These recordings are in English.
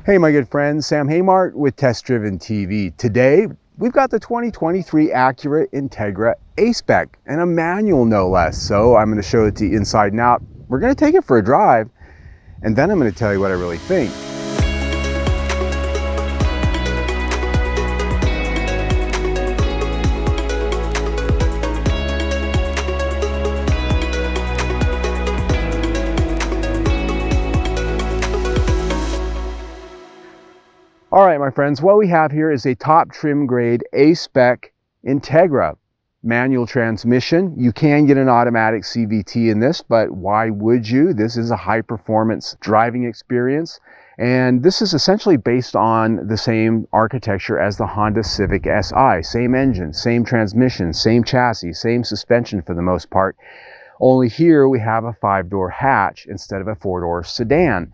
Hey my good friends, Sam Haymart with Test Driven TV. Today we've got the 2023 Acura Integra A-Spec and a manual no less. So I'm going to show it to you inside and out. We're going to take it for a drive and then I'm going to tell you what I really think. All right, my friends, what we have here is a top trim grade A-Spec Integra manual transmission. You can get an automatic CVT in this, but why would you? This is a high performance driving experience. And this is essentially based on the same architecture as the Honda Civic Si. Same engine, same transmission, same chassis, same suspension for the most part. Only here we have a 5-door hatch instead of a 4-door sedan.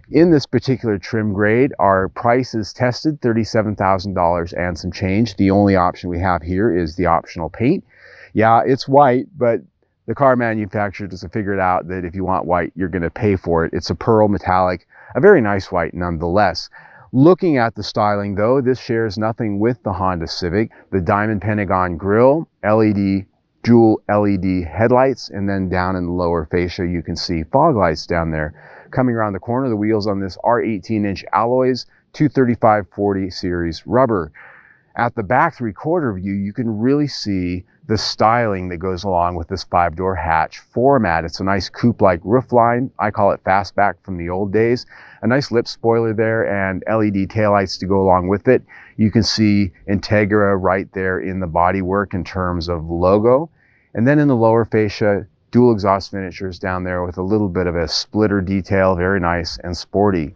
In this particular trim grade, our price is tested $37,000 and some change. The only option we have here is the optional paint. Yeah, it's white, but the car manufacturer doesn't figure it out that if you want white, you're going to pay for it. It's a pearl metallic, a very nice white nonetheless. Looking at the styling though, this shares nothing with the Honda Civic. The diamond pentagon grille, dual LED headlights, and then down in the lower fascia you can see fog lights down there. Coming around the corner, the wheels on this are 18-inch alloys, 235/40 series rubber. At the back 3/4 view, you can really see the styling that goes along with this 5-door hatch format. It's a nice coupe-like roofline. I call it fastback from the old days. A nice lip spoiler there and LED taillights to go along with it. You can see Integra right there in the bodywork in terms of logo. And then in the lower fascia, dual exhaust finishers down there with a little bit of a splitter detail, very nice and sporty.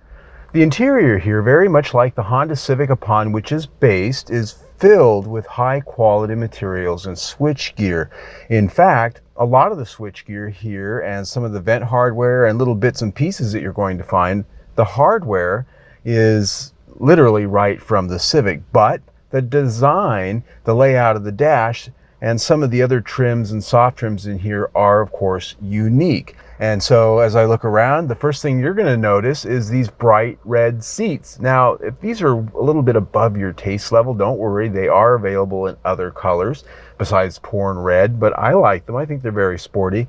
The interior here, very much like the Honda Civic upon which is based, is filled with high quality materials and switchgear. In fact, a lot of the switchgear here and some of the vent hardware and little bits and pieces that you're going to find, the hardware is literally right from the Civic, but the design, the layout of the dash, and some of the other trims and soft trims in here are, of course, unique. And so as I look around, the first thing you're going to notice is these bright red seats. Now, if these are a little bit above your taste level, don't worry. They are available in other colors besides porn red, but I like them. I think they're very sporty.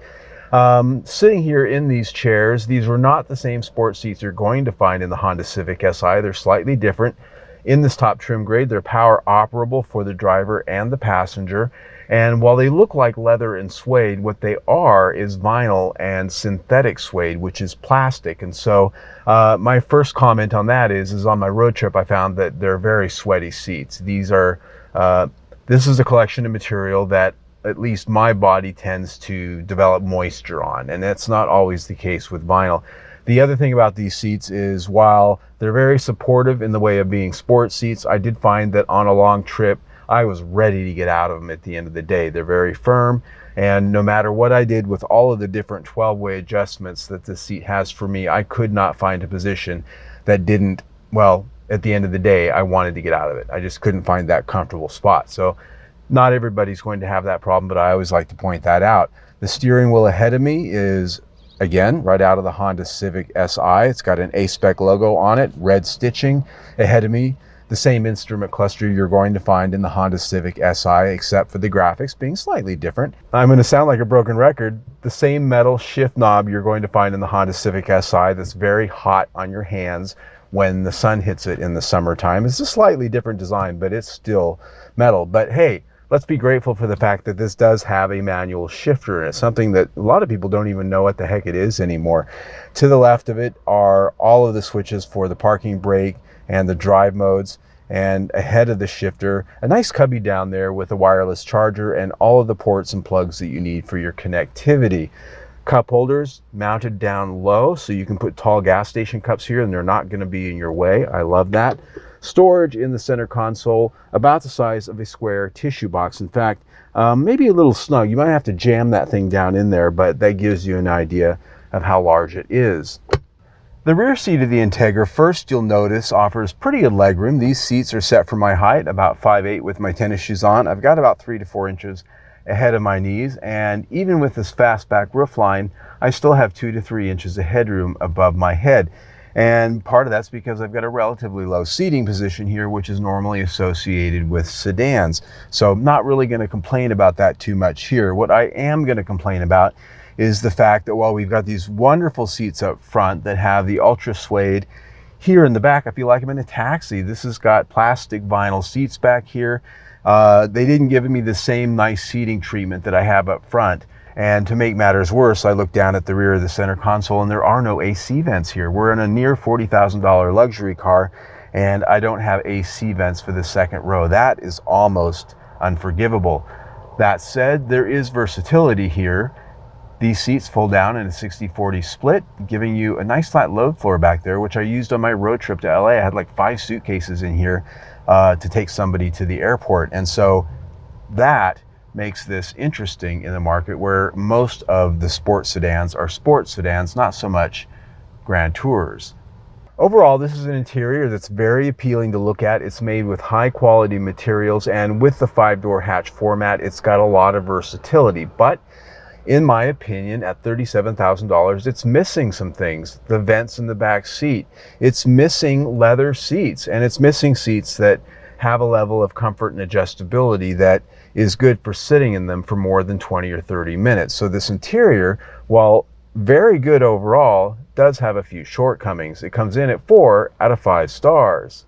Sitting here in these chairs, these are not the same sport seats you're going to find in the Honda Civic Si. They're slightly different. In this top trim grade, they're power operable for the driver and the passenger. And while they look like leather and suede, what they are is vinyl and synthetic suede, which is plastic. And so my first comment on that is on my road trip, I found that they're very sweaty seats. These are, this is a collection of material that at least my body tends to develop moisture on, and that's not always the case with vinyl. The other thing about these seats is while they're very supportive in the way of being sports seats, I did find that on a long trip, I was ready to get out of them at the end of the day. They're very firm, and no matter what I did with all of the different 12-way adjustments that this seat has for me, I could not find a position that didn't, well, at the end of the day, I wanted to get out of it. I just couldn't find that comfortable spot. So not everybody's going to have that problem, but I always like to point that out. The steering wheel ahead of me is, again, right out of the Honda Civic Si. It's got an A-Spec logo on it, red stitching ahead of me. The same instrument cluster you're going to find in the Honda Civic Si, except for the graphics being slightly different. I'm going to sound like a broken record. The same metal shift knob you're going to find in the Honda Civic Si that's very hot on your hands when the sun hits it in the summertime. It's a slightly different design, but it's still metal. But hey, let's be grateful for the fact that this does have a manual shifter, and it's something that a lot of people don't even know what the heck it is anymore. To the left of it are all of the switches for the parking brake and the drive modes, and ahead of the shifter, a nice cubby down there with a wireless charger and all of the ports and plugs that you need for your connectivity. Cup holders mounted down low, so you can put tall gas station cups here and they're not going to be in your way. I love that. Storage in the center console, about the size of a square tissue box. In fact, maybe a little snug. You might have to jam that thing down in there, but that gives you an idea of how large it is. The rear seat of the Integra, first you'll notice, offers pretty good legroom. These seats are set for my height, about 5'8" with my tennis shoes on. I've got about 3 to 4 inches ahead of my knees, and even with this fastback roofline, I still have 2 to 3 inches of headroom above my head. And part of that's because I've got a relatively low seating position here, which is normally associated with sedans. So I'm not really going to complain about that too much here. What I am going to complain about is the fact that while we've got these wonderful seats up front that have the ultra suede, here in the back I feel like I'm in a taxi. This has got plastic vinyl seats back here. They didn't give me the same nice seating treatment that I have up front. And to make matters worse, I look down at the rear of the center console and there are no AC vents here. We're in a near $40,000 luxury car and I don't have AC vents for the second row. That is almost unforgivable. That said, there is versatility here. These seats fold down in a 60-40 split, giving you a nice flat load floor back there, which I used on my road trip to LA. I had like 5 suitcases in here to take somebody to the airport. And so that makes this interesting in the market where most of the sports sedans are sports sedans, not so much Grand Tours. Overall, this is an interior that's very appealing to look at. It's made with high quality materials, and with the 5-door hatch format, it's got a lot of versatility. But in my opinion, at $37,000, it's missing some things. The vents in the back seat, it's missing leather seats, and it's missing seats that have a level of comfort and adjustability that is good for sitting in them for more than 20 or 30 minutes. So this interior, while very good overall, does have a few shortcomings. It comes in at 4 out of 5 stars.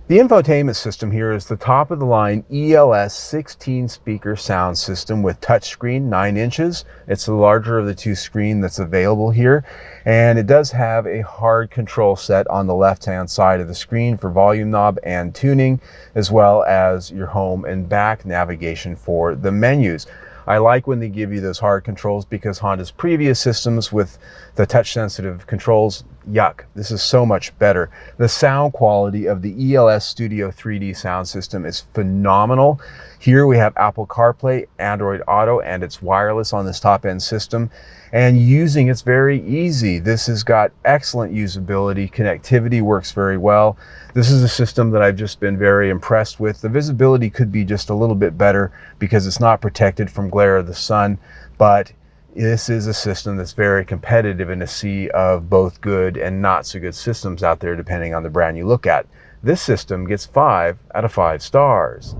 The infotainment system here is the top of the line ELS 16 speaker sound system with touchscreen, 9 inches. It's the larger of the 2 screens that's available here. And it does have a hard control set on the left-hand side of the screen for volume knob and tuning, as well as your home and back navigation for the menus. I like when they give you those hard controls because Honda's previous systems with the touch sensitive controls, yuck, this is so much better. The sound quality of the ELS Studio 3D sound system is phenomenal. Here we have Apple CarPlay, Android Auto, and it's wireless on this top end system. And using it's very easy. This has got excellent usability. Connectivity works very well. This is a system that I've just been very impressed with. The visibility could be just a little bit better because it's not protected from glare of the sun, but this is a system that's very competitive in a sea of both good and not so good systems out there, depending on the brand you look at. This system gets 5 out of 5 stars.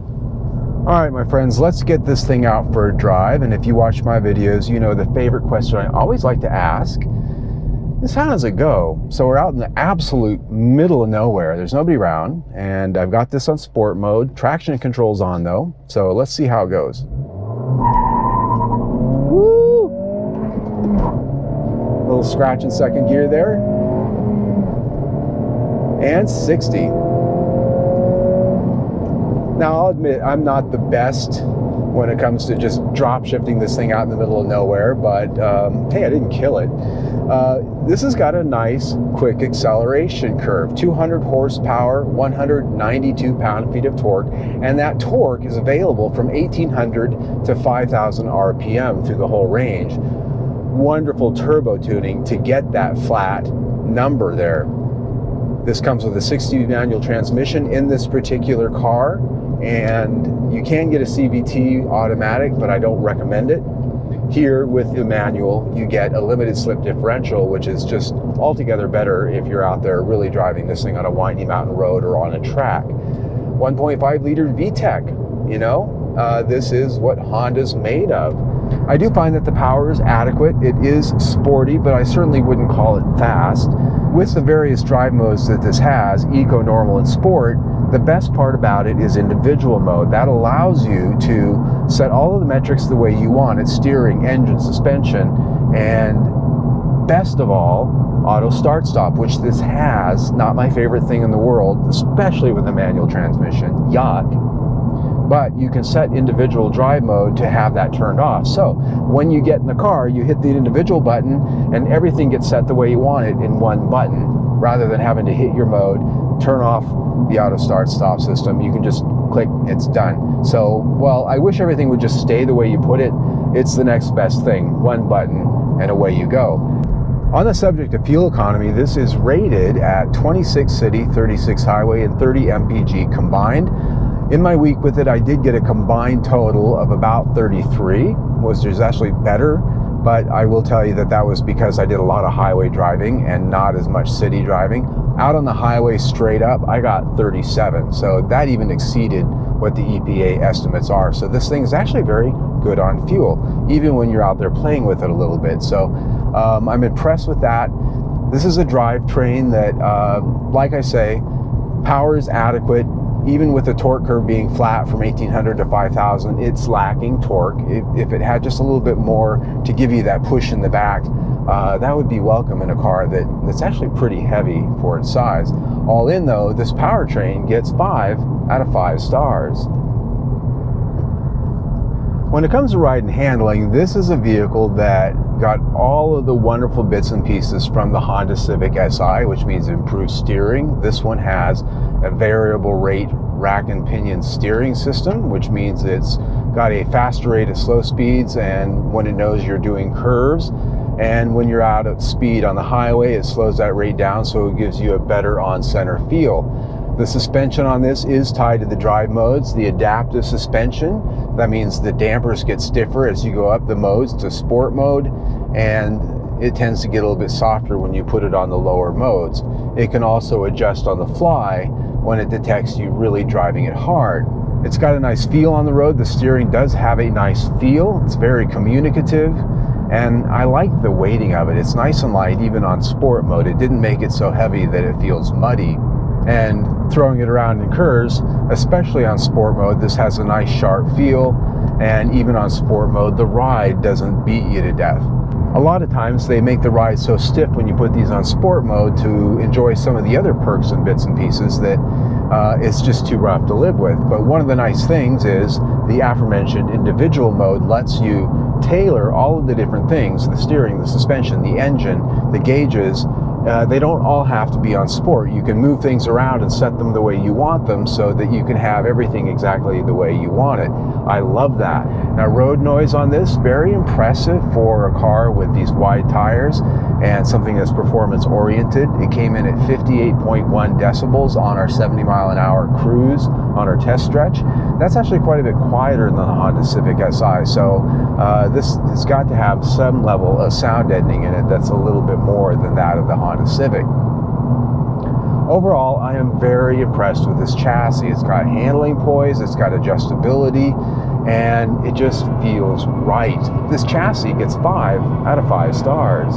All right, my friends, let's get this thing out for a drive. And if you watch my videos, you know the favorite question I always like to ask is, how does it go? So we're out in the absolute middle of nowhere. There's nobody around, and I've got this on sport mode. Traction control's on though, so let's see how it goes. Woo! Little scratch in second gear there. And 60. Now, I'll admit, I'm not the best when it comes to just drop shifting this thing out in the middle of nowhere, but hey, I didn't kill it. This has got a nice quick acceleration curve, 200 horsepower, 192 pound-feet of torque, and that torque is available from 1800 to 5000 RPM through the whole range. Wonderful turbo tuning to get that flat number there. This comes with a 6-speed manual transmission in this particular car, and you can get a CVT automatic, but I don't recommend it. Here with the manual, you get a limited slip differential, which is just altogether better if you're out there really driving this thing on a windy mountain road or on a track. 1.5 liter VTEC, you know, this is what Honda's made of. I do find that the power is adequate. It is sporty, but I certainly wouldn't call it fast. With the various drive modes that this has, Eco, Normal, and Sport, the best part about it is individual mode. That allows you to set all of the metrics the way you want it: steering, engine, suspension, and best of all, auto start stop, which this has. Not my favorite thing in the world, especially with a manual transmission. Yuck. But you can set individual drive mode to have that turned off. So when you get in the car, you hit the individual button and everything gets set the way you want it in one button, rather than having to hit your mode, turn off the auto start stop system. You can just click, it's done. So, well, I wish everything would just stay the way you put it. It's the next best thing. One button and away you go. On the subject of fuel economy, this is rated at 26 city, 36 highway, and 30 mpg combined. In my week with it, I did get a combined total of about 33, which is actually better but I will tell you that that was because I did a lot of highway driving and not as much city driving. Out on the highway straight up, I got 37, so that even exceeded what the EPA estimates are. So this thing is actually very good on fuel, even when you're out there playing with it a little bit. So I'm impressed with that. This is a drivetrain that, like I say, power is adequate. Even with the torque curve being flat from 1800 to 5000, it's lacking torque. If it had just a little bit more to give you that push in the back, that would be welcome in a car that's actually pretty heavy for its size. All in though, this powertrain gets 5 out of 5 stars. When it comes to ride and handling, this is a vehicle that got all of the wonderful bits and pieces from the Honda Civic Si, which means improved steering. This one has a variable rate rack and pinion steering system, which means it's got a faster rate at slow speeds and when it knows you're doing curves. And when you're out at speed on the highway, it slows that rate down, so it gives you a better on-center feel. The suspension on this is tied to the drive modes. The adaptive suspension, that means the dampers get stiffer as you go up the modes to sport mode, and it tends to get a little bit softer when you put it on the lower modes. It can also adjust on the fly when it detects you really driving it hard. It's got a nice feel on the road. The steering does have a nice feel. It's very communicative. And I like the weighting of it. It's nice and light, even on sport mode. It didn't make it so heavy that it feels muddy. And throwing it around in curves, especially on sport mode, this has a nice sharp feel. And even on sport mode, the ride doesn't beat you to death. A lot of times they make the ride so stiff when you put these on sport mode to enjoy some of the other perks and bits and pieces that it's just too rough to live with. But one of the nice things is the aforementioned individual mode lets you tailor all of the different things, the steering, the suspension, the engine, the gauges. They don't all have to be on sport. You can move things around and set them the way you want them so that you can have everything exactly the way you want it. I love that. Now, road noise on this, very impressive for a car with these wide tires and something that's performance oriented. It came in at 58.1 decibels on our 70-mile-an-hour cruise on our test stretch. That's actually quite a bit quieter than the Honda Civic Si. So this has got to have some level of sound deadening in it that's a little bit more than that of the Honda Civic. Overall, I am very impressed with this chassis. It's got handling poise, it's got adjustability, and it just feels right. This chassis gets 5 out of 5 stars.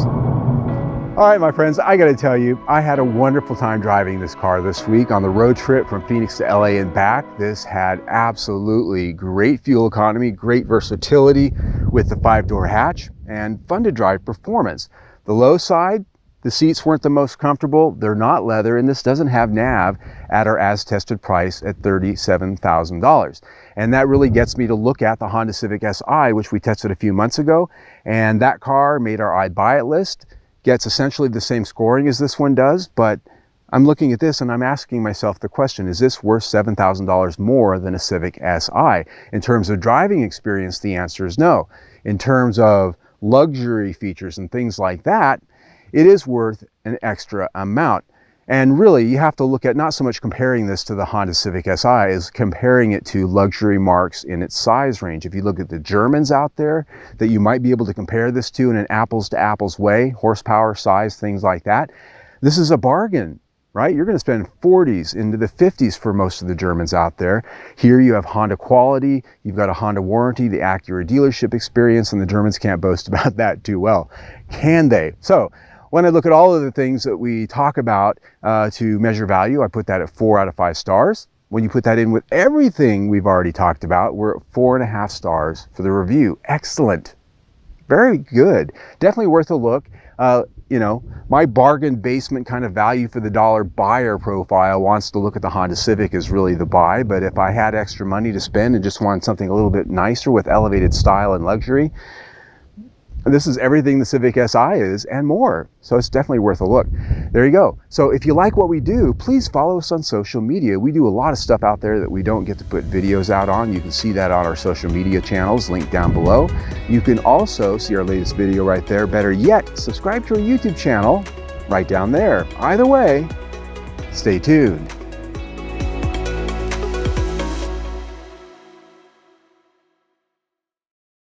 All right, my friends, I gotta tell you, I had a wonderful time driving this car this week on the road trip from Phoenix to LA and back. This had absolutely great fuel economy, great versatility with the 5-door hatch, and fun to drive performance. The low side, the seats weren't the most comfortable. They're not leather, and this doesn't have nav at our as-tested price at $37,000. And that really gets me to look at the Honda Civic Si, which we tested a few months ago, and that car made our I'd buy it list. Gets essentially the same scoring as this one does, but I'm looking at this and I'm asking myself the question, is this worth $7,000 more than a Civic Si? In terms of driving experience, the answer is no. In terms of luxury features and things like that, it is worth an extra amount. And really, you have to look at not so much comparing this to the Honda Civic Si as comparing it to luxury marques in its size range. If you look at the Germans out there that you might be able to compare this to in an apples to apples way, horsepower, size, things like that, this is a bargain, right? You're going to spend 40s into the 50s for most of the Germans out there. Here you have Honda quality, you've got a Honda warranty, the Acura dealership experience, and the Germans can't boast about that too well, can they? So when I look at all of the things that we talk about to measure value, I put that at 4 out of 5 stars. When you put that in with everything we've already talked about, we're at 4.5 stars for the review. Excellent. Very good. Definitely worth a look. You know, my bargain basement kind of value for the dollar buyer profile wants to look at the Honda Civic as really the buy, but if I had extra money to spend and just wanted something a little bit nicer with elevated style and luxury, this is everything the Civic Si is and more. So it's definitely worth a look. There you go. So if you like what we do, please follow us on social media. We do a lot of stuff out there that we don't get to put videos out on. You can see that on our social media channels linked down below. You can also see our latest video right there. Better yet, subscribe to our YouTube channel right down there. Either way, stay tuned.